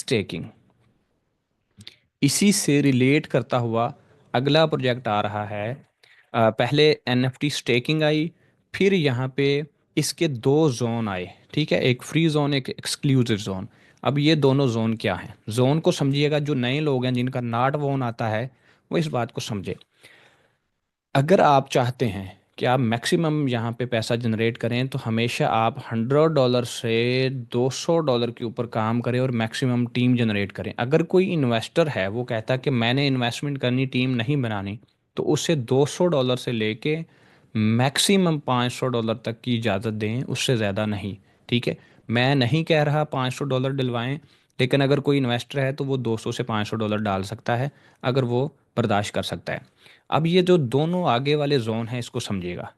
Staking. इसी से relate करता हुआ अगला प्रोजेक्ट आ रहा है। पहले एनएफटी स्टेकिंग आई, फिर यहाँ पे इसके दो जोन आए। ठीक है, एक फ्री जोन, एक एक्सक्लूसिव जोन। अब ये दोनों जोन क्या हैं? जोन को समझिएगा, जो नए लोग हैं जिनका नाट वोन आता है वो इस बात को समझे। अगर आप चाहते हैं कि आप मैक्सिमम यहाँ पे पैसा जनरेट करें, तो हमेशा आप $100 से $200 के ऊपर काम करें और मैक्सिमम टीम जनरेट करें। अगर कोई इन्वेस्टर है वो कहता है कि मैंने इन्वेस्टमेंट करनी, टीम नहीं बनानी, तो उसे $200 से लेके मैक्सिमम $500 तक की इजाज़त दें, उससे ज़्यादा नहीं। ठीक है, मैं नहीं कह रहा $500 डलवाएं, लेकिन अगर कोई इन्वेस्टर है तो वो 200 से $500 डाल सकता है, अगर वो बर्दाश्त कर सकता है। अब ये जो दोनों आगे वाले जोन हैं इसको समझिएगा।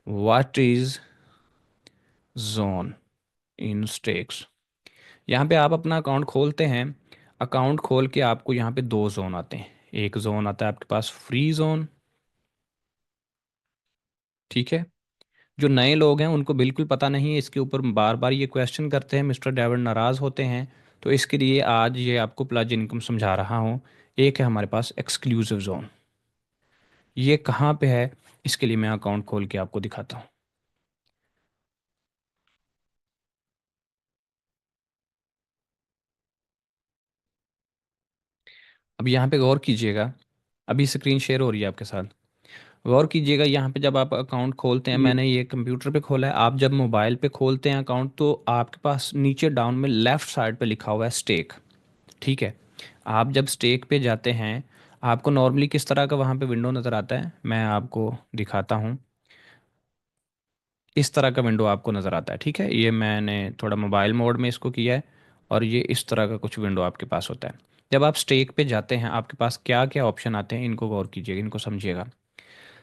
What is zone in stakes? यहाँ पे आप अपना अकाउंट खोलते हैं। अकाउंट खोल के आपको यहाँ पे दो जोन आते हैं। एक जोन आता है आपके पास फ्री जोन। ठीक है, जो नए लोग हैं उनको बिल्कुल पता नहीं है इसके ऊपर, बार बार ये क्वेश्चन करते हैं, मिस्टर डेविड नाराज़ होते हैं। तो इसके लिए आज ये आपको प्लज इनकम समझा रहा हूँ। एक है हमारे पास एक्सक्लूसिव जोन। ये कहाँ पे है? इसके लिए मैं अकाउंट खोल के आपको दिखाता हूँ। अब यहाँ पे गौर कीजिएगा, अभी स्क्रीन शेयर हो रही है आपके साथ। गौर कीजिएगा, यहाँ पे जब आप अकाउंट खोलते हैं, जी। मैंने ये कंप्यूटर पे खोला है, आप जब मोबाइल पे खोलते हैं अकाउंट, तो आपके पास नीचे डाउन में लेफ़्ट साइड पे लिखा हुआ है स्टेक। ठीक है, आप जब स्टेक पे जाते हैं, आपको नॉर्मली किस तरह का वहाँ पे विंडो नज़र आता है, मैं आपको दिखाता हूँ। इस तरह का विंडो आपको नज़र आता है। ठीक है, ये मैंने थोड़ा मोबाइल मोड में इसको किया है, और ये इस तरह का कुछ विंडो आपके पास होता है। जब आप स्टेक पे जाते हैं, आपके पास क्या क्या ऑप्शन आते हैं, इनको गौर कीजिएगा, इनको समझिएगा।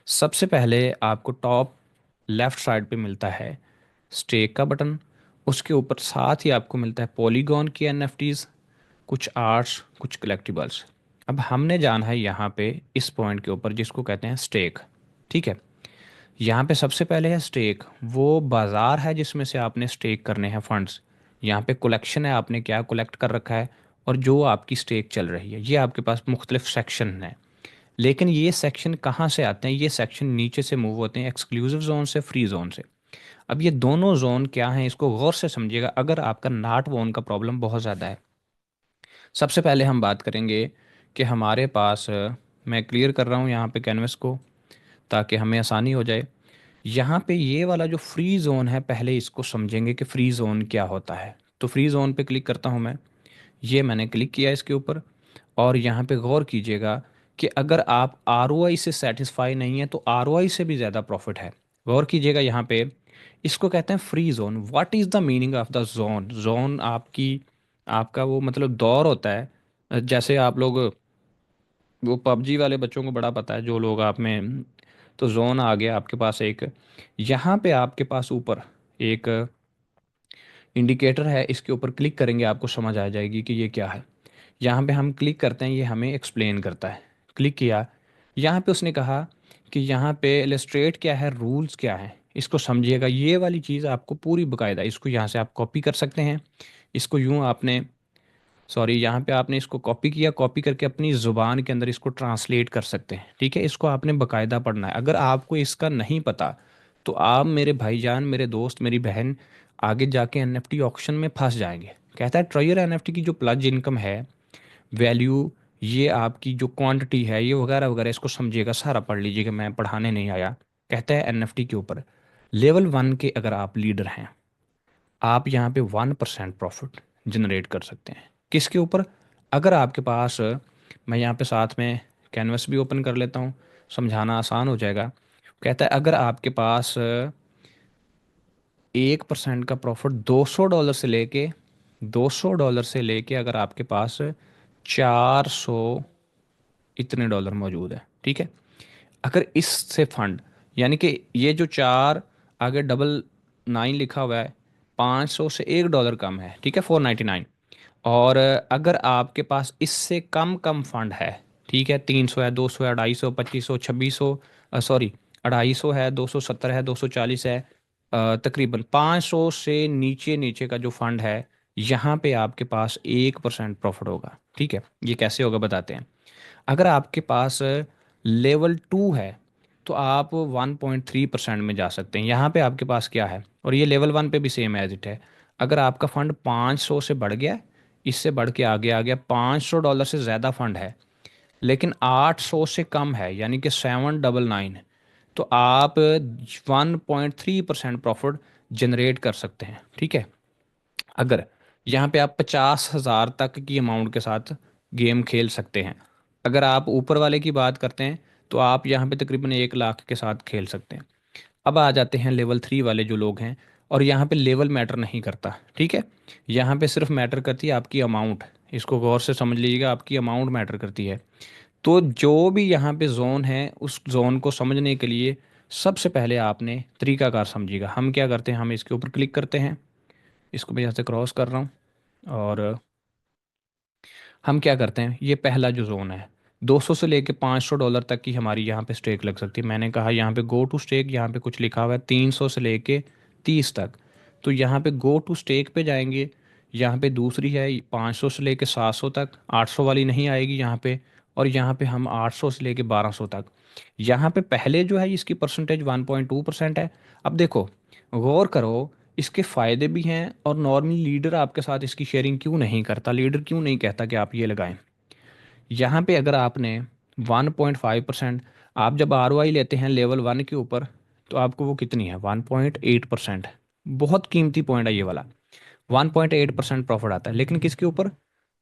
सबसे पहले आपको टॉप लेफ्ट साइड पे मिलता है स्टेक का बटन। उसके ऊपर साथ ही आपको मिलता है पॉलीगॉन की एनएफटीज, कुछ आर्ट्स, कुछ कलेक्टिबल्स। अब हमने जाना है यहाँ पे इस पॉइंट के ऊपर जिसको कहते हैं स्टेक। ठीक है, यहाँ पे सबसे पहले है स्टेक, वो बाज़ार है जिसमें से आपने स्टेक करने हैं फंड्स। यहाँ पे कलेक्शन है, आपने क्या कलेक्ट कर रखा है, और जो आपकी स्टेक चल रही है। ये आपके पास मुख्तलिफ सेक्शन है। लेकिन ये सेक्शन कहाँ से आते हैं? ये सेक्शन नीचे से मूव होते हैं, एक्सक्लूसिव जोन से, फ्री जोन से। अब ये दोनों जोन क्या हैं, इसको गौर से समझिएगा अगर आपका नाट वोन का प्रॉब्लम बहुत ज़्यादा है। सबसे पहले हम बात करेंगे कि हमारे पास, मैं क्लियर कर रहा हूँ यहाँ पे कैनवस को ताकि हमें आसानी हो जाए। यहाँ पे ये वाला जो फ्री जोन है, पहले इसको समझेंगे कि फ्री जोन क्या होता है। तो फ्री जोन पे क्लिक करता हूँ मैं। ये मैंने क्लिक किया इसके ऊपर, और यहाँ पे गौर कीजिएगा कि अगर आप आरओआई से सेटिस्फाई नहीं है, तो आरओआई से भी ज़्यादा प्रॉफिट है। गौर कीजिएगा यहाँ पे, इसको कहते हैं free zone. What is the meaning of the zone? Zone आपकी, आपका वो मतलब दौर होता है। जैसे आप लोग, वो पबजी वाले बच्चों को बड़ा पता है, जो लोग आप में, तो जोन आ गया आपके पास एक। यहाँ पे आपके पास ऊपर एक इंडिकेटर है, इसके ऊपर क्लिक करेंगे आपको समझ आ जाएगी कि ये क्या है। यहाँ पे हम क्लिक करते हैं, ये हमें एक्सप्लेन करता है। क्लिक किया, यहाँ पे उसने कहा कि यहाँ पे इलस्ट्रेट क्या है, रूल्स क्या है, इसको समझिएगा। ये वाली चीज़ आपको पूरी बकायदा, इसको यहाँ से आप कॉपी कर सकते हैं। इसको यूँ आपने, सॉरी, यहाँ पे आपने इसको कॉपी किया, कॉपी करके अपनी ज़ुबान के अंदर इसको ट्रांसलेट कर सकते हैं। ठीक है, इसको आपने बकायदा पढ़ना है। अगर आपको इसका नहीं पता, तो आप मेरे भाईजान, मेरे दोस्त, मेरी बहन, आगे जाके एनएफटी ऑक्शन में फंस जाएंगे। कहता है ट्रायर एनएफटी की जो प्लज इनकम है, वैल्यू, ये आपकी जो क्वांटिटी है, ये वगैरह वगैरह, इसको समझिएगा, सारा पढ़ लीजिएगा, मैं पढ़ाने नहीं आया। कहता है एनएफटी के ऊपर लेवल 1 के अगर आप लीडर हैं, आप यहाँ पे 1% प्रॉफिट जनरेट कर सकते हैं। किसके ऊपर? अगर आपके पास, मैं यहाँ पे साथ में कैनवस भी ओपन कर लेता हूँ, समझाना आसान हो जाएगा। कहता है अगर आपके पास 1% का प्रॉफिट $200 से लेके अगर आपके पास 400 इतने डॉलर मौजूद है। ठीक है, अगर इससे फंड, यानी कि ये जो चार आगे डबल नाइन लिखा हुआ है, 500 से $1 कम है। ठीक है, 499। और अगर आपके पास इससे कम कम फंड है, ठीक है, 300 है, 200 है, 250, 2500, 2600, सॉरी, 250 है, 270 है, 240 है, तकरीबन 500 से नीचे नीचे का जो फंड है, यहाँ पे आपके पास 1% प्रॉफिट होगा। ठीक है, ये कैसे होगा बताते हैं। अगर आपके पास लेवल 2 है तो आप 1.3% में जा सकते हैं। यहाँ पे आपके पास क्या है, और ये लेवल 1 पे भी सेम एज इट है। अगर आपका फंड 500 से बढ़ गया, इससे बढ़ के आगे आ गया, $500 से ज़्यादा फंड है, लेकिन 800 से कम है यानी कि 799, तो आप 1.3% प्रॉफिट जनरेट कर सकते हैं। ठीक है, अगर यहाँ पे आप 50,000 तक की अमाउंट के साथ गेम खेल सकते हैं। अगर आप ऊपर वाले की बात करते हैं तो आप यहाँ पे तकरीबन 1 लाख के साथ खेल सकते हैं। अब आ जाते हैं लेवल 3 वाले जो लोग हैं, और यहाँ पे लेवल मैटर नहीं करता। ठीक है, यहाँ पे सिर्फ मैटर करती है आपकी अमाउंट। इसको गौर से समझ लीजिएगा, आपकी अमाउंट मैटर करती है। तो जो भी यहाँ पे जोन है, उस जोन को समझने के लिए सबसे पहले आपने तरीकाकार समझिएगा। हम क्या करते हैं, हम इसके ऊपर क्लिक करते हैं, इसको मैं यहाँ से क्रॉस कर रहा हूँ, और हम क्या करते हैं, ये पहला जो जोन है, 200 से लेके $500 तक की हमारी यहाँ पे स्टेक लग सकती है। मैंने कहा यहाँ पे गो टू स्टेक, यहाँ पे कुछ लिखा हुआ है 300 से लेके 30 तक। तो यहाँ पे गो टू स्टेक पे जाएंगे। यहाँ पे दूसरी है 500 से लेके 700 तक, 800 वाली नहीं आएगी यहाँ पे। और यहाँ पे हम 800 से लेके 1200 तक। यहाँ पे पहले जो है इसकी परसेंटेज 1.2% है। अब देखो, गौर करो, इसके फ़ायदे भी हैं, और नॉर्मली लीडर आपके साथ इसकी शेयरिंग क्यों नहीं करता, लीडर क्यों नहीं कहता कि आप ये लगाएं। यहाँ पे अगर आपने 1.5%, आप जब ROI लेते हैं लेवल 1 के ऊपर, तो आपको वो कितनी है, 1.8%। बहुत कीमती पॉइंट है ये वाला। 1.8% प्रॉफिट आता है, लेकिन किसके ऊपर,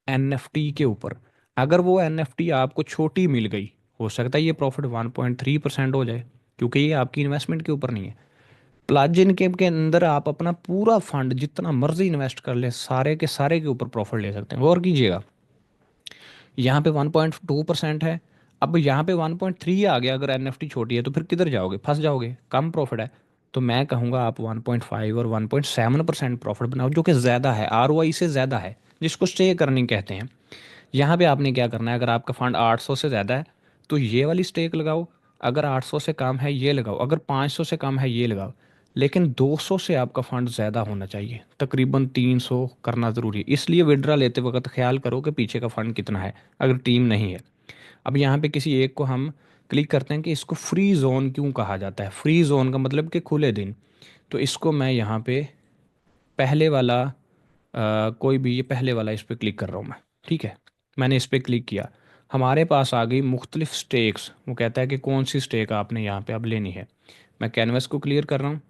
NFT के ऊपर। अगर वो NFT आपको छोटी मिल गई, हो सकता है ये प्रॉफिट 1.3% हो जाए, क्योंकि ये आपकी इन्वेस्टमेंट के ऊपर नहीं है। प्लाजिन के अंदर आप अपना पूरा फंड जितना मर्जी इन्वेस्ट कर ले, सारे के सारे के ऊपर प्रॉफिट ले सकते हैं। गौर कीजिएगा, यहाँ पे 1.2% है। अब यहाँ पे 1.3 आ गया, अगर NFT छोटी है तो फिर किधर जाओगे, फंस जाओगे, कम प्रॉफिट है। तो मैं कहूँगा आप 1.5 और 1.7% प्रॉफिट बनाओ, जो कि ज़्यादा है, ROI से ज़्यादा है, जिसको स्टे करनी कहते हैं। यहाँ पे आपने क्या करना है, अगर आपका फंड 800 से ज़्यादा है तो ये वाली स्टेक लगाओ, अगर 800 से कम है ये लगाओ, अगर 500 से कम है ये लगाओ। लेकिन 200 से आपका फंड ज़्यादा होना चाहिए, तकरीबन 300 करना ज़रूरी है। इसलिए विड्रा लेते वक्त ख्याल करो कि पीछे का फंड कितना है, अगर टीम नहीं है। अब यहाँ पे किसी एक को हम क्लिक करते हैं कि इसको फ्री जोन क्यों कहा जाता है। फ्री जोन का मतलब कि खुले दिन। तो इसको मैं यहाँ पे पहले वाला, कोई भी, ये पहले वाला इस पर क्लिक कर रहा हूँ मैं। ठीक है, मैंने इस पर क्लिक किया, हमारे पास आ गई मुख्तलिफ स्टेक्स। वो कहता है कि कौन सी स्टेक आपने यहाँ पे अब लेनी है। मैं कैनवस को क्लियर कर रहा हूँ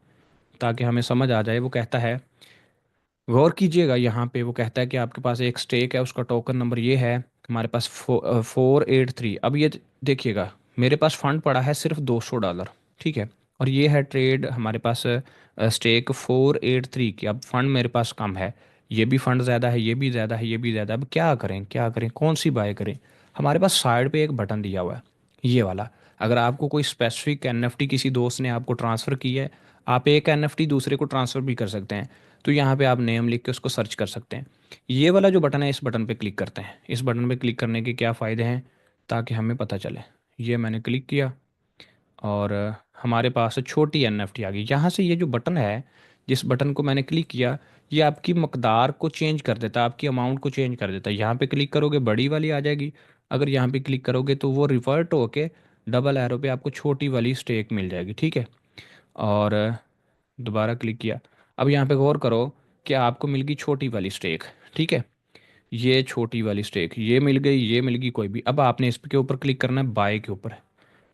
ताकि हमें समझ आ जाए। वो कहता है, गौर कीजिएगा, यहाँ पे वो कहता है कि आपके पास एक स्टेक है, उसका टोकन नंबर ये है, हमारे पास 483। अब ये देखिएगा, मेरे पास फंड पड़ा है सिर्फ $200। ठीक है, और ये है ट्रेड हमारे पास, स्टेक 483 की। अब फंड मेरे पास कम है, ये भी फंड ज़्यादा है, ये भी ज़्यादा है, ये भी ज़्यादा है। अब क्या करें, क्या करें, कौन सी बाय करें। हमारे पास साइड पे एक बटन दिया हुआ है, ये वाला। अगर आपको कोई स्पेसिफिक NFT किसी दोस्त ने आपको ट्रांसफ़र की है, आप एक NFT दूसरे को ट्रांसफ़र भी कर सकते हैं। तो यहाँ पे आप नेम लिख के उसको सर्च कर सकते हैं। ये वाला जो बटन है, इस बटन पे क्लिक करते हैं। इस बटन पे क्लिक करने के क्या फ़ायदे हैं, ताकि हमें पता चले। ये मैंने क्लिक किया, और हमारे पास छोटी NFT आ गई। यहाँ से ये जो बटन है, जिस बटन को मैंने क्लिक किया, ये आपकी मकदार को चेंज कर देता है, आपकी अमाउंट को चेंज कर देता है। यहाँ पे क्लिक करोगे बड़ी वाली आ जाएगी, अगर यहाँ पे क्लिक करोगे तो वो रिवर्ट होके डबल एरो पे आपको छोटी वाली स्टेक मिल जाएगी। ठीक है, और दोबारा क्लिक किया। अब यहाँ पे गौर करो कि आपको मिल गई छोटी वाली स्टेक। ठीक है, ये छोटी वाली स्टेक ये मिल गई, ये मिल गई, कोई भी। अब आपने इस के ऊपर क्लिक करना है, बाय के ऊपर।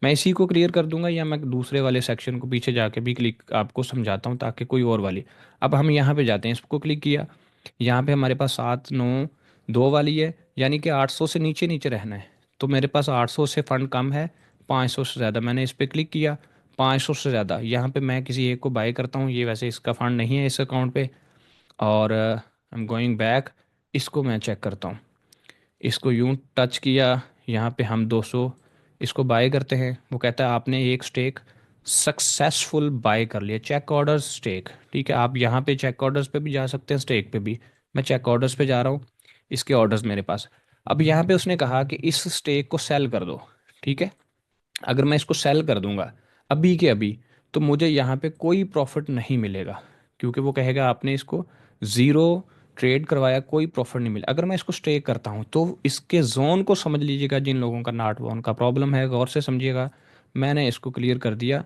मैं इसी को क्लियर कर दूंगा, या मैं दूसरे वाले सेक्शन को पीछे जाके भी क्लिक आपको समझाता हूँ, ताकि कोई और वाली। अब हम यहाँ पे जाते हैं, इसको क्लिक किया, यहाँ पे हमारे पास 792 वाली है, यानी कि 800 से नीचे नीचे रहना है। तो मेरे पास 800 से फंड कम है, 500 से ज़्यादा। मैंने इस पर क्लिक किया, 500 से ज़्यादा, यहाँ पे मैं किसी एक को बाय करता हूँ। ये वैसे इसका फंड नहीं है इस अकाउंट पे, और आई एम गोइंग बैक। इसको मैं चेक करता हूँ, इसको यूं टच किया, यहाँ पे हम 200 इसको बाय करते हैं। वो कहता है आपने एक स्टेक सक्सेसफुल बाय कर लिया, चेक ऑर्डर स्टेक। ठीक है, आप यहाँ पे चेक ऑर्डर्स पे भी जा सकते हैं, स्टेक पे भी। मैं चेक ऑर्डर्स पे जा रहा हूँ, इसके ऑर्डर्स मेरे पास। अब यहाँ पे उसने कहा कि इस स्टेक को सेल कर दो। ठीक है, अगर मैं इसको सेल कर दूंगा अभी के अभी, तो मुझे यहाँ पे कोई प्रॉफिट नहीं मिलेगा, क्योंकि वो कहेगा आपने इसको ज़ीरो ट्रेड करवाया, कोई प्रॉफिट नहीं मिला। अगर मैं इसको स्टे करता हूँ तो इसके जोन को समझ लीजिएगा, जिन लोगों का नॉट वोन का प्रॉब्लम है गौर से समझिएगा। मैंने इसको क्लियर कर दिया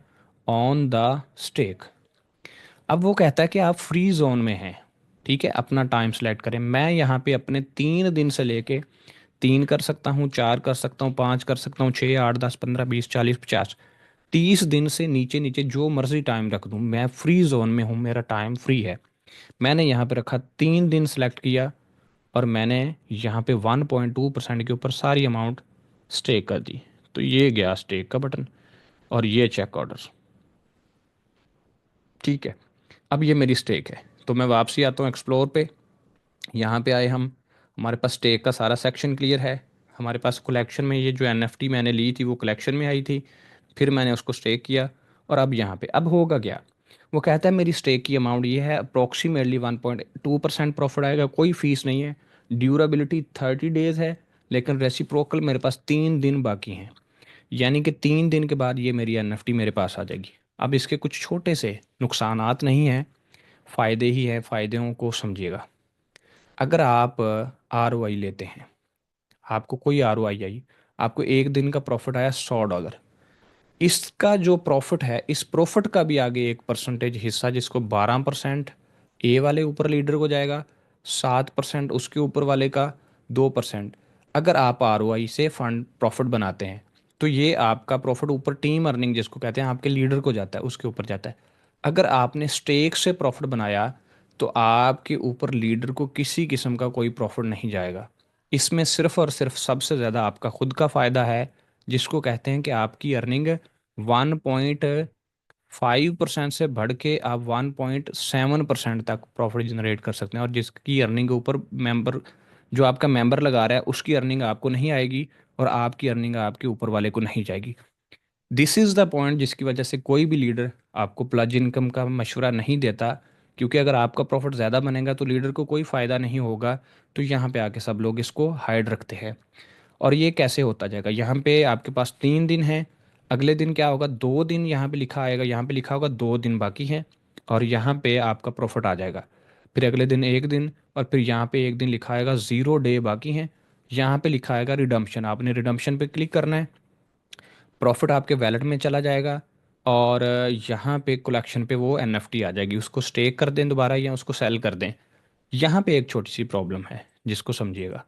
ऑन द स्टेक। अब वो कहता है कि आप फ्री जोन में हैं, ठीक है, अपना टाइम सेलेक्ट करें। मैं यहाँ पे अपने 3 दिन से लेके 3 कर सकता हूँ, 4 कर सकता हूँ, 5 कर सकता हूँ, 6, 8, 10, 15, 20, 40, 50, 30 दिन से नीचे नीचे जो मर्जी टाइम रख दूँ, मैं फ्री जोन में हूँ, मेरा टाइम फ्री है। मैंने यहाँ पे रखा 3 दिन सेलेक्ट किया, और मैंने यहाँ पे 1.2% के ऊपर सारी अमाउंट स्टेक कर दी। तो ये गया स्टेक का बटन, और ये चेक ऑर्डर, ठीक है। अब ये मेरी स्टेक है। तो मैं वापसी आता हूँ एक्सप्लोर पे। यहाँ पे आए हम, हमारे पास स्टेक का सारा सेक्शन क्लियर है। हमारे पास कलेक्शन में ये जो एनएफटी मैंने ली थी वो कलेक्शन में आई थी, फिर मैंने उसको स्टेक किया। और अब यहाँ पे अब होगा क्या, वो कहता है मेरी स्टेक की अमाउंट ये है, अप्रोक्सीमेटली 1.2% प्रॉफिट आएगा, कोई फीस नहीं है, ड्यूराबिलिटी 30 डेज है, लेकिन रेसिप्रोकल मेरे पास 3 दिन बाकी हैं। यानी कि 3 दिन के बाद ये मेरी एनएफटी मेरे पास आ जाएगी। अब इसके कुछ छोटे से नुकसानात नहीं हैं, फ़ायदे ही हैं, फ़ायदों को समझिएगा। अगर आप आरओआई लेते हैं, आपको कोई आरओआई आई, आपको एक दिन का प्रॉफिट आया $100, इसका जो प्रॉफिट है, इस प्रॉफिट का भी आगे एक परसेंटेज हिस्सा, जिसको 12% ए वाले ऊपर लीडर को जाएगा, 7% उसके ऊपर वाले का, 2%। अगर आप आरओआई से फंड प्रॉफिट बनाते हैं तो ये आपका प्रॉफिट ऊपर टीम अर्निंग जिसको कहते हैं आपके लीडर को जाता है, उसके ऊपर जाता है। अगर आपने स्टेक से प्रॉफिट बनाया तो आपके ऊपर लीडर को किसी किस्म का कोई प्रॉफिट नहीं जाएगा। इसमें सिर्फ और सिर्फ सबसे ज़्यादा आपका खुद का फ़ायदा है, जिसको कहते हैं कि आपकी अर्निंग 1.5% से बढ़ के आप 1.7% तक प्रॉफिट जनरेट कर सकते हैं, और जिसकी अर्निंग के ऊपर मेंबर, जो आपका मेंबर लगा रहा है, उसकी अर्निंग आपको नहीं आएगी, और आपकी अर्निंग आपके ऊपर वाले को नहीं जाएगी। दिस इज़ द पॉइंट जिसकी वजह से कोई भी लीडर आपको प्लज इनकम का मशवरा नहीं देता, क्योंकि अगर आपका प्रॉफिट ज़्यादा बनेगा तो लीडर को कोई फ़ायदा नहीं होगा। तो यहाँ पे आके सब लोग इसको हाइड रखते हैं। और ये कैसे होता जाएगा, यहाँ पे आपके पास 3 दिन है, अगले दिन क्या होगा, 2 दिन यहाँ पे लिखा आएगा, यहाँ पे लिखा होगा 2 दिन बाकी हैं, और यहाँ पे आपका प्रॉफिट आ जाएगा। फिर अगले दिन 1 दिन, और फिर यहाँ पे 1 दिन लिखा आएगा 0 डे बाकी हैं। यहाँ पे लिखा आएगा रिडम्पशन, आपने रिडम्पशन पे क्लिक करना है, प्रॉफिट आपके वैलेट में चला जाएगा, और यहाँ पे कलेक्शन पे वो एनएफटी आ जाएगी, उसको स्टेक कर दें दोबारा या उसको सेल कर दें। यहाँ पे एक छोटी सी प्रॉब्लम है जिसको समझिएगा।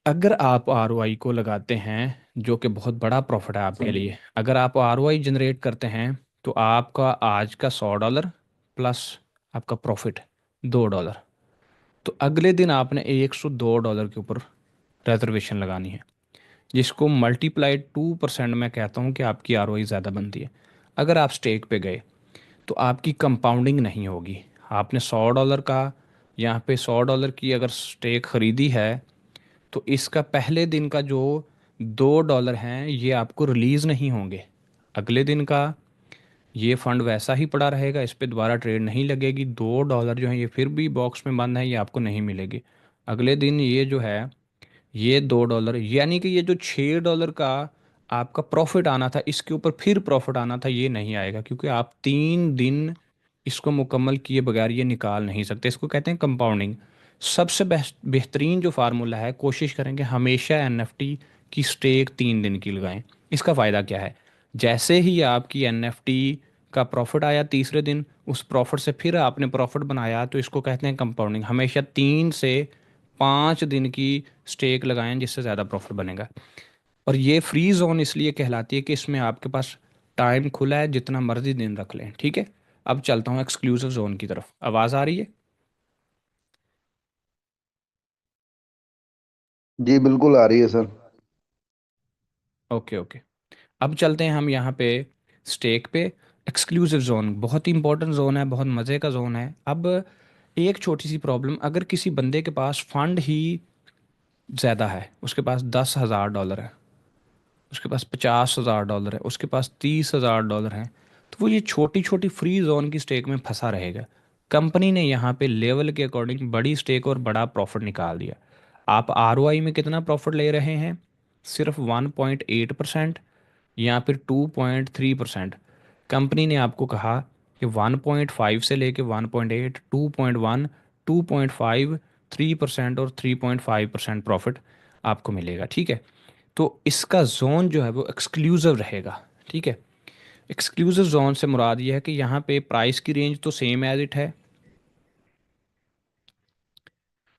अगर आप आरओआई को लगाते हैं, जो कि बहुत बड़ा प्रॉफिट है आपके लिए, अगर आप आरओआई जनरेट करते हैं तो आपका आज का $100 प्लस आपका प्रॉफिट $2, तो अगले दिन आपने $102 के ऊपर रिजर्वेशन लगानी है, जिसको मल्टीप्लाई 2% मैं कहता हूँ कि आपकी आरओआई ज़्यादा बनती है। अगर आप स्टेक पे गए तो आपकी कंपाउंडिंग नहीं होगी। आपने $100 का, यहाँ पे $100 की अगर स्टेक खरीदी है, तो इसका पहले दिन का जो $2 हैं ये आपको रिलीज़ नहीं होंगे। अगले दिन का ये फंड वैसा ही पड़ा रहेगा, इस पे दोबारा ट्रेड नहीं लगेगी। $2 जो है ये फिर भी बॉक्स में बंद है, ये आपको नहीं मिलेगी। अगले दिन ये जो है, ये $2, यानी कि ये जो $6 का आपका प्रॉफिट आना था, इसके ऊपर फिर प्रॉफिट आना था, ये नहीं आएगा, क्योंकि आप 3 दिन इसको मुकम्मल किए बगैर ये निकाल नहीं सकते। इसको कहते हैं कंपाउंडिंग। सबसे बेस्ट बेहतरीन जो फार्मूला है, कोशिश करेंगे हमेशा एनएफटी की स्टेक 3 दिन की लगाएं। इसका फ़ायदा क्या है, जैसे ही आपकी एनएफटी का प्रॉफिट आया तीसरे दिन, उस प्रॉफिट से फिर आपने प्रॉफिट बनाया, तो इसको कहते हैं कंपाउंडिंग। हमेशा 3 से 5 दिन की स्टेक लगाएं, जिससे ज़्यादा प्रॉफिट बनेगा। और ये फ्री जोन इसलिए कहलाती है कि इसमें आपके पास टाइम खुला है, जितना मर्जी दिन रख लें, ठीक है। अब चलता हूँ एक्सक्लूसिव जोन की तरफ, आवाज़ आ रही है? जी बिल्कुल आ रही है सर। Okay okay. अब चलते हैं हम यहाँ पे स्टेक पे। एक्सक्लूसिव जोन बहुत ही इंपॉर्टेंट जोन है, बहुत मज़े का जोन है। अब एक छोटी सी प्रॉब्लम, अगर किसी बंदे के पास फंड ही ज़्यादा है, उसके पास $10,000 है, उसके पास $50,000 है, उसके पास $30,000 है, तो वो ये छोटी छोटी फ्री जोन की स्टेक में फंसा रहेगा। कंपनी ने यहाँ पे लेवल के अकॉर्डिंग बड़ी स्टेक और बड़ा प्रॉफिट निकाल दिया। आप आरओआई में कितना प्रॉफिट ले रहे हैं, सिर्फ 1.8% या फिर 2.3%। कंपनी ने आपको कहा कि 1.5 से लेके 1.8, 2.1 2.53% और 3.5% प्रॉफिट आपको मिलेगा। ठीक है, तो इसका जोन जो है वो एक्सक्लूसिव रहेगा। ठीक है, एक्सक्लूसिव जोन से मुराद ये है कि यहाँ पे प्राइस की रेंज तो सेम एज इट है।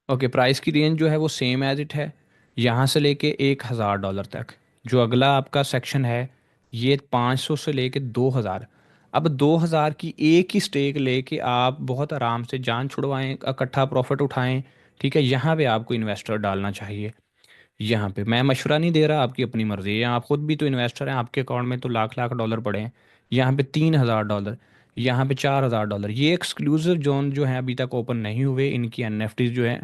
ओके, प्राइस की रेंज जो है वो सेम एज इट है, यहाँ से लेके $1,000 तक। जो अगला आपका सेक्शन है ये 500 से लेके 2,000। अब 2,000 की एक ही स्टेक लेके आप बहुत आराम से जान छुड़वाएं, इकट्ठा प्रॉफिट उठाएं। ठीक है, यहाँ पे आपको इन्वेस्टर डालना चाहिए। यहाँ पे मैं मशवरा नहीं दे रहा, आपकी अपनी मर्ज़ी है, आप खुद भी तो इन्वेस्टर हैं, आपके अकाउंट में तो लाख लाख डॉलर पड़े हैं। यहाँ पे $3,000, यहाँ पे $4,000, ये एक्सक्लूसिव जोन जो है अभी तक ओपन नहीं हुए। इनकी एनएफटीज जो है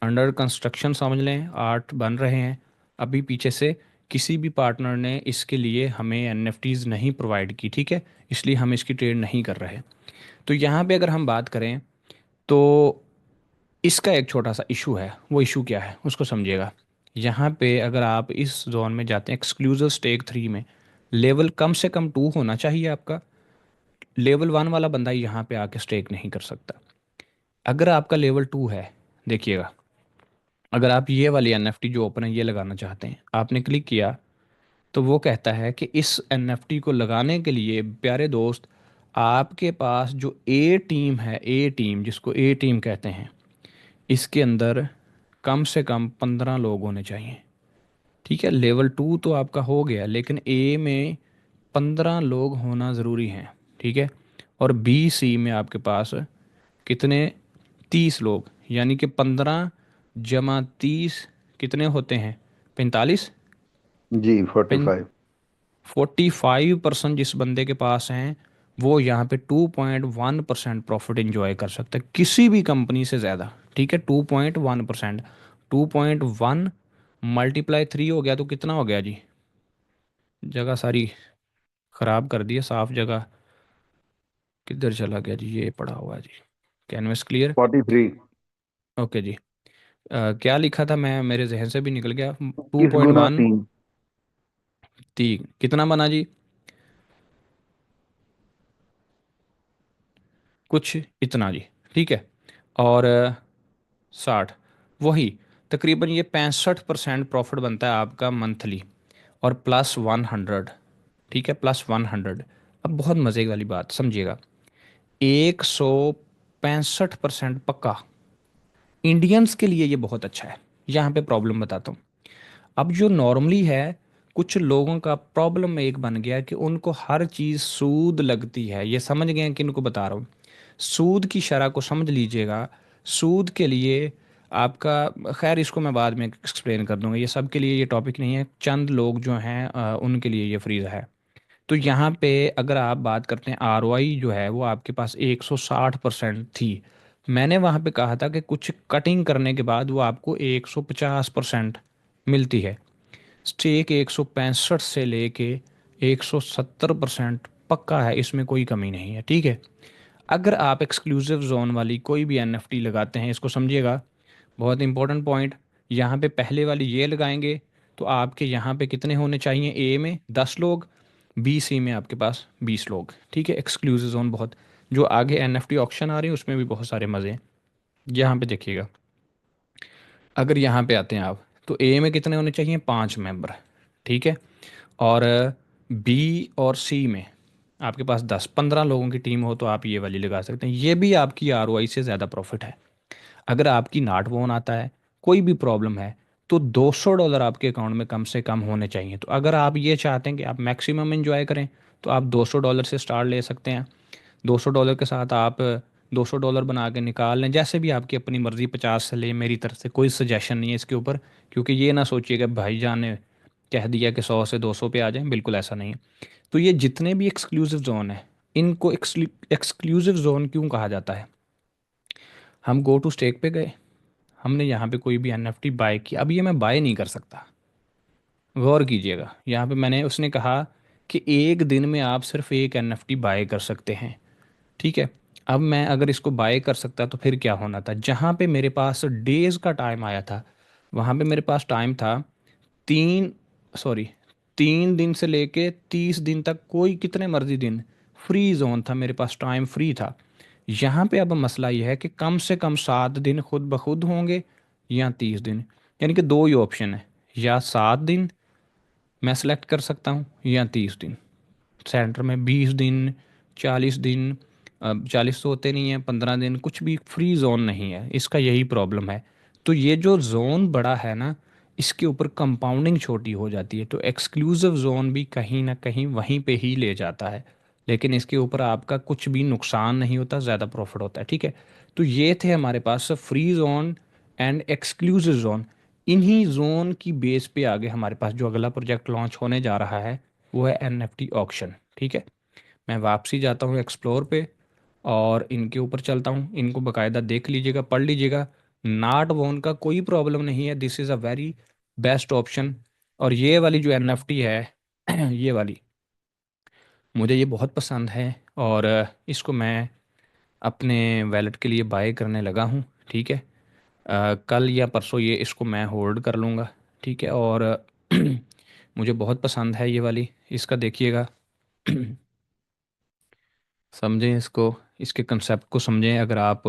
अंडर कंस्ट्रक्शन समझ लें, आर्ट बन रहे हैं अभी पीछे से। किसी भी पार्टनर ने इसके लिए हमें एनएफटीज नहीं प्रोवाइड की। ठीक है, इसलिए हम इसकी ट्रेड नहीं कर रहे। तो यहाँ पे अगर हम बात करें तो इसका एक छोटा सा इशू है। वो इशू क्या है उसको समझिएगा। यहाँ पे अगर आप इस जोन में जाते हैं एक्सक्लूसिव स्टेक 3 में, लेवल कम से कम 2 होना चाहिए आपका। लेवल 1 वाला बंदा यहाँ पे आके स्टेक नहीं कर सकता। अगर आपका लेवल 2 है, देखिएगा, अगर आप ये वाली एनएफटी जो ओपन है ये लगाना चाहते हैं, आपने क्लिक किया तो वो कहता है कि इस एनएफटी को लगाने के लिए प्यारे दोस्त आपके पास जो ए टीम है, ए टीम जिसको ए टीम कहते हैं, इसके अंदर कम से कम 15 लोग होने चाहिए। ठीक है, लेवल 2 तो आपका हो गया, लेकिन ए में 15 लोग होना ज़रूरी हैं। ठीक है, और बी सी में आपके पास कितने, 30 लोग, यानी कि 15 जमा 30 कितने होते हैं, 45। जी 45। 45% जिस बंदे के पास हैं वो यहाँ पे 2.1% प्रॉफिट इंजॉय कर सकता है किसी भी कंपनी से ज़्यादा। ठीक है, 2.1%, 2.1 मल्टीप्लाई 3 हो गया तो कितना हो गया जी, जगह सारी ख़राब कर दी है, साफ जगह किधर चला गया जी, ये पड़ा हुआ है जी, कैनवस क्लियर। 43। ओके जी, क्या लिखा था, मैं मेरे जहन से भी निकल गया। टू 21 पॉइंट गुना वन 3। तीन कितना बना जी, कुछ इतना जी। ठीक है, और 60, वही तकरीबन ये 65% प्रॉफिट बनता है आपका मंथली, और +100। ठीक है, +100। अब बहुत मज़े वाली बात समझिएगा, 165% पक्का। इंडियंस के लिए ये बहुत अच्छा है। यहाँ पे प्रॉब्लम बताता हूँ। अब जो नॉर्मली है, कुछ लोगों का प्रॉब्लम एक बन गया है कि उनको हर चीज़ सूद लगती है। ये समझ गए हैं कि इनको बता रहा हूँ, सूद की शरह को समझ लीजिएगा। सूद के लिए आपका, खैर इसको मैं बाद में एक्सप्लेन कर दूंगा, ये सब के लिए ये टॉपिक नहीं है, चंद लोग जो हैं उनके लिए ये फ्रीज है। तो यहाँ पे अगर आप बात करते हैं आरओआई जो है वो आपके पास 160% थी। मैंने वहाँ पे कहा था कि कुछ कटिंग करने के बाद वो आपको 150% मिलती है। स्टेक 165 से लेके 170% पक्का है, इसमें कोई कमी नहीं है। ठीक है, अगर आप एक्सक्लूसिव जोन वाली कोई भी एनएफटी लगाते हैं, इसको समझिएगा, बहुत इंपॉर्टेंट पॉइंट, यहाँ पे पहले वाली ये लगाएंगे तो आपके यहाँ पे कितने होने चाहिए, ए में 10 लोग, बी सी में आपके पास 20 लोग। ठीक है, एक्सक्लूसिव जोन बहुत, जो आगे एनएफटी ऑक्शन आ रहे हैं उसमें भी बहुत सारे मज़े हैं। यहाँ पे देखिएगा, अगर यहाँ पे आते हैं आप तो ए में कितने होने चाहिए, 5 मेंबर। ठीक है, और बी और सी में आपके पास 10-15 लोगों की टीम हो तो आप ये वाली लगा सकते हैं, ये भी आपकी आरओआई से ज़्यादा प्रॉफिट है। अगर आपकी नाट वोन आता है, कोई भी प्रॉब्लम है, तो $200 आपके अकाउंट में कम से कम होने चाहिए। तो अगर आप ये चाहते हैं कि आप मैक्सिमम एंजॉय करें तो आप $200 से स्टार्ट ले सकते हैं। $200 के साथ आप $200 बना के निकाल लें, जैसे भी आपकी अपनी मर्ज़ी, 50 से ले, मेरी तरफ से कोई सजेशन नहीं है इसके ऊपर। क्योंकि ये ना सोचिएगा भाईजान ने कह दिया कि 100 से 200 पे आ जाएं, बिल्कुल ऐसा नहीं है। तो ये जितने भी एक्सक्लूसिव जोन है, इनको एक्सक्लूसिव जोन क्यों कहा जाता है। हम गो टू स्टेक पे गए, हमने यहाँ पे कोई भी एनएफटी बाय किया, अब ये मैं बाय नहीं कर सकता। गौर कीजिएगा, यहाँ पे मैंने, उसने कहा कि एक दिन में आप सिर्फ एक एनएफटी बाय कर सकते हैं। ठीक है, अब मैं अगर इसको बाय कर सकता तो फिर क्या होना था, जहाँ पे मेरे पास डेज का टाइम आया था, वहाँ पे मेरे पास टाइम था तीन, सॉरी, 3 दिन से लेके 30 दिन तक, कोई कितने मर्जी दिन फ्री जोन था, मेरे पास टाइम फ्री था। यहाँ पे अब मसला ये है कि कम से कम 7 दिन खुद ब खुद होंगे या 30 दिन, यानी कि दो ही ऑप्शन है, या 7 दिन मैं सेलेक्ट कर सकता हूँ या 30 दिन। सेंटर में 20 दिन, 40 दिन, 40 तो होते नहीं हैं, 15 दिन, कुछ भी फ्री जोन नहीं है, इसका यही प्रॉब्लम है। तो ये जो जोन बड़ा है ना, इसके ऊपर कंपाउंडिंग छोटी हो जाती है, तो एक्सक्लूसिव जोन भी कहीं ना कहीं वहीं पे ही ले जाता है, लेकिन इसके ऊपर आपका कुछ भी नुकसान नहीं होता, ज़्यादा प्रॉफिट होता है। ठीक है, तो ये थे हमारे पास free zone and exclusive zone. इन्हीं जोन की बेस पे आगे हमारे पास जो अगला प्रोजेक्ट लॉन्च होने जा रहा है वो है एनएफटी ऑक्शन। ठीक है, मैं वापसी जाता हूँ एक्सप्लोर पे और इनके ऊपर चलता हूँ, इनको बकायदा देख लीजिएगा, पढ़ लीजिएगा। नाट वोन का कोई प्रॉब्लम नहीं है, this is a very best option. और ये वाली जो एनएफटी है ये वाली मुझे ये बहुत पसंद है, और इसको मैं अपने वैलेट के लिए बाय करने लगा हूँ। ठीक है, कल या परसों ये इसको मैं होल्ड कर लूँगा। ठीक है, और मुझे बहुत पसंद है ये वाली, इसका देखिएगा। समझें इसको, इसके कंसेप्ट को समझें। अगर आप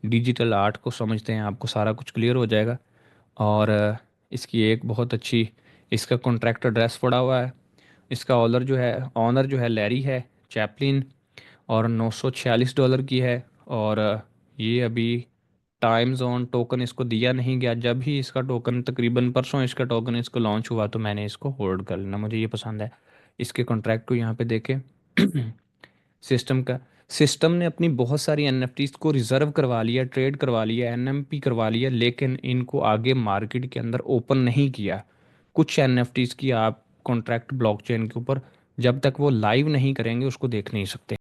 डिजिटल आर्ट को समझते हैं आपको सारा कुछ क्लियर हो जाएगा। और इसकी एक बहुत अच्छी, इसका कॉन्ट्रैक्ट एड्रेस पड़ा हुआ है। इसका ऑनर जो है लैरी है चैपलिन, और $946 की है। और ये अभी टाइम जोन टोकन इसको दिया नहीं गया, जब ही इसका टोकन, तकरीबन परसों इसका टोकन इसको लॉन्च हुआ, तो मैंने इसको होल्ड कर लेना, मुझे ये पसंद है। इसके कॉन्ट्रैक्ट को यहाँ पे देखें। सिस्टम का सिस्टम ने अपनी बहुत सारी एनएफटीज को रिजर्व करवा लिया, ट्रेड करवा लिया, एनएमपी करवा लिया, लेकिन इनको आगे मार्केट के अंदर ओपन नहीं किया। कुछ एनएफटीज की आप कॉन्ट्रैक्ट ब्लॉकचेन के ऊपर जब तक वो लाइव नहीं करेंगे उसको देख नहीं सकते।